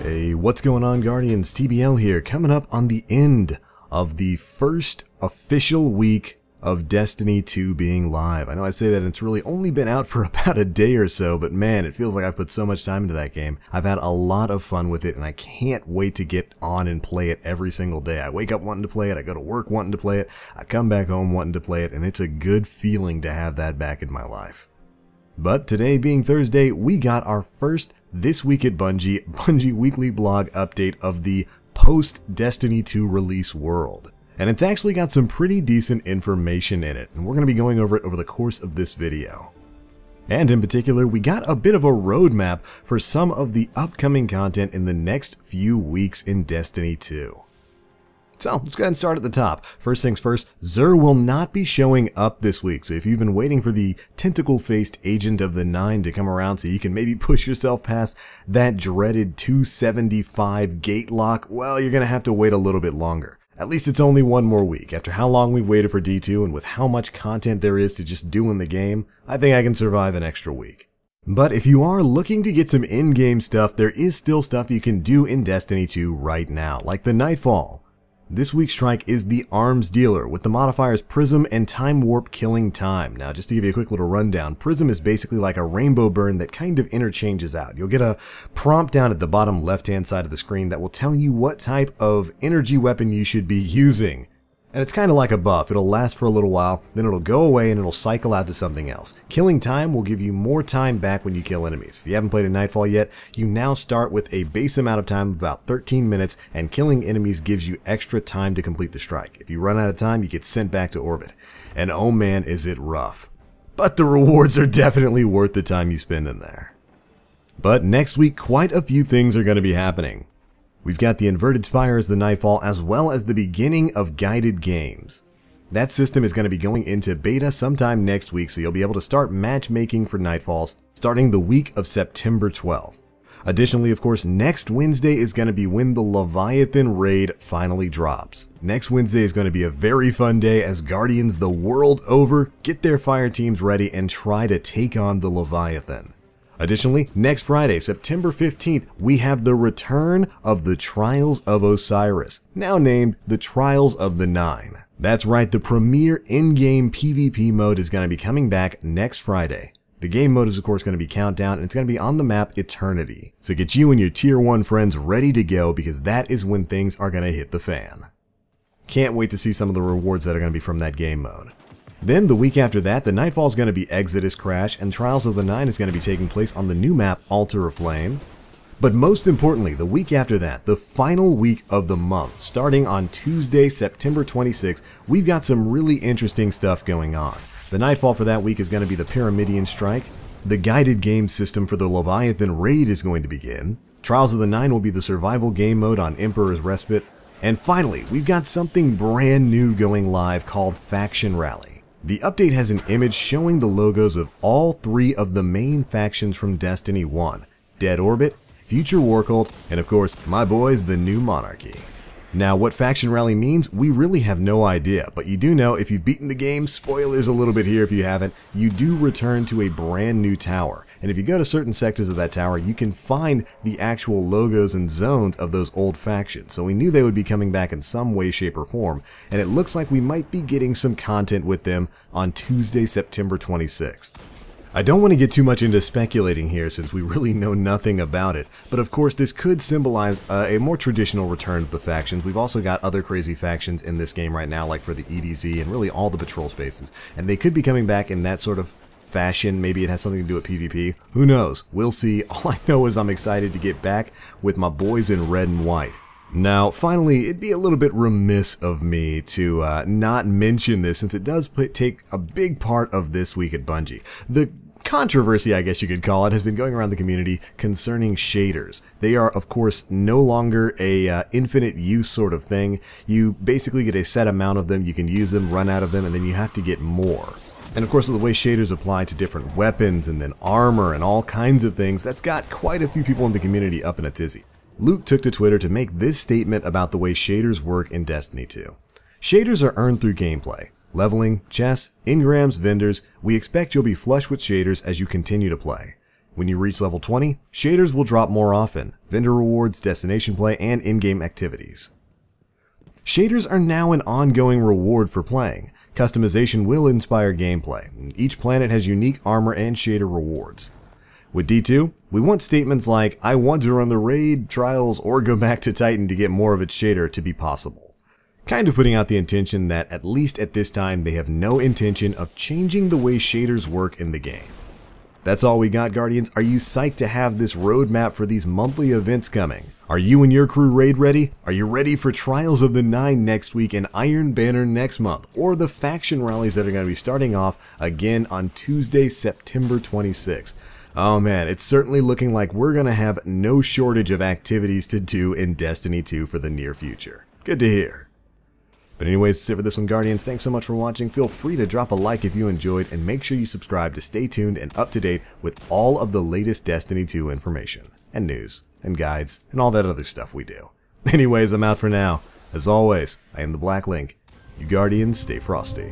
Hey, what's going on, Guardians? TBL here, coming up on the end of the first official week of Destiny 2 being live. I know I say that it's really only been out for about a day or so, but man, it feels like I've put so much time into that game. I've had a lot of fun with it, and I can't wait to get on and play it every single day. I wake up wanting to play it, I go to work wanting to play it, I come back home wanting to play it, and it's a good feeling to have that back in my life. But today being Thursday, we got our first This Week at Bungie weekly blog update of the post-Destiny 2 release world. And it's actually got some pretty decent information in it, and we're going to be going over it over the course of this video. And in particular, we got a bit of a roadmap for some of the upcoming content in the next few weeks in Destiny 2. So let's go ahead and start at the top. First things first, Xur will not be showing up this week. So if you've been waiting for the tentacle-faced agent of the 9 to come around so you can maybe push yourself past that dreaded 275 gate lock, well, you're going to have to wait a little bit longer. At least it's only one more week. After how long we waited for D2 and with how much content there is to just do in the game, I think I can survive an extra week. But if you are looking to get some in-game stuff, there is still stuff you can do in Destiny 2 right now, like the Nightfall. This week's strike is the Arms Dealer with the modifiers Prism and Time Warp Killing Time. Now, just to give you a quick little rundown, Prism is basically like a rainbow burn that kind of interchanges out. You'll get a prompt down at the bottom left-hand side of the screen that will tell you what type of energy weapon you should be using. And it's kind of like a buff. It'll last for a little while, then it'll go away and it'll cycle out to something else. Killing Time will give you more time back when you kill enemies. If you haven't played a Nightfall yet, you now start with a base amount of time of about 13 minutes, and killing enemies gives you extra time to complete the strike. If you run out of time, you get sent back to orbit. And oh man, is it rough. But the rewards are definitely worth the time you spend in there. But next week, quite a few things are going to be happening. We've got the Inverted Spire as the Nightfall, as well as the beginning of guided games. That system is going to be going into beta sometime next week, so you'll be able to start matchmaking for Nightfalls starting the week of September 12th. Additionally, of course, next Wednesday is going to be when the Leviathan raid finally drops. Next Wednesday is going to be a very fun day as Guardians the world over get their fire teams ready and try to take on the Leviathan. Additionally, next Friday, September 15th, we have the return of the Trials of Osiris, now named the Trials of the 9. That's right, the premier in-game PvP mode is going to be coming back next Friday. The game mode is of course going to be Countdown, and it's going to be on the map Eternity. So get you and your Tier 1 friends ready to go, because that is when things are going to hit the fan. Can't wait to see some of the rewards that are going to be from that game mode. Then, the week after that, the Nightfall is going to be Exodus Crash, and Trials of the 9 is going to be taking place on the new map, Altar of Flame. But most importantly, the week after that, the final week of the month, starting on Tuesday, September 26th, we've got some really interesting stuff going on. The Nightfall for that week is going to be the Pyramidian Strike. The guided game system for the Leviathan raid is going to begin. Trials of the 9 will be the survival game mode on Emperor's Respite. And finally, we've got something brand new going live called Faction Rally. The update has an image showing the logos of all three of the main factions from Destiny 1, Dead Orbit, Future War Cult, and of course, my boys, the New Monarchy. Now, what Faction Rally means, we really have no idea, but you do know if you've beaten the game, spoilers a little bit here if you haven't, you do return to a brand new tower. And if you go to certain sectors of that tower, you can find the actual logos and zones of those old factions. So we knew they would be coming back in some way, shape, or form, and it looks like we might be getting some content with them on Tuesday, September 26th. I don't want to get too much into speculating here since we really know nothing about it, but of course this could symbolize a more traditional return of the factions. We've also got other crazy factions in this game right now, like for the EDZ and really all the patrol spaces, and they could be coming back in that sort of fashion. Maybe it has something to do with PvP. Who knows? We'll see. All I know is I'm excited to get back with my boys in red and white. Now, finally, it'd be a little bit remiss of me to not mention this, since it does take a big part of This Week at Bungie. The controversy, I guess you could call it, has been going around the community concerning shaders. They are, of course, no longer a infinite use sort of thing. You basically get a set amount of them, you can use them, run out of them, and then you have to get more. And of course, the way shaders apply to different weapons and then armor and all kinds of things, that's got quite a few people in the community up in a tizzy. Luke took to Twitter to make this statement about the way shaders work in Destiny 2. Shaders are earned through gameplay. Leveling, chests, engrams, vendors, we expect you'll be flush with shaders as you continue to play. When you reach level 20, shaders will drop more often, vendor rewards, destination play, and in-game activities. Shaders are now an ongoing reward for playing. Customization will inspire gameplay. Each planet has unique armor and shader rewards. With D2, we want statements like, I want to run the raid, trials, or go back to Titan to get more of its shader to be possible. Kind of putting out the intention that, at least at this time, they have no intention of changing the way shaders work in the game. That's all we got, Guardians. Are you psyched to have this roadmap for these monthly events coming? Are you and your crew raid ready? Are you ready for Trials of the Nine next week and Iron Banner next month? Or the faction rallies that are going to be starting off again on Tuesday, September 26th? Oh man, it's certainly looking like we're going to have no shortage of activities to do in Destiny 2 for the near future. Good to hear. But anyways, that's it for this one, Guardians. Thanks so much for watching. Feel free to drop a like if you enjoyed, and make sure you subscribe to stay tuned and up to date with all of the latest Destiny 2 information, and news, and guides, and all that other stuff we do. Anyways, I'm out for now. As always, I am the Black Link. You Guardians, stay frosty.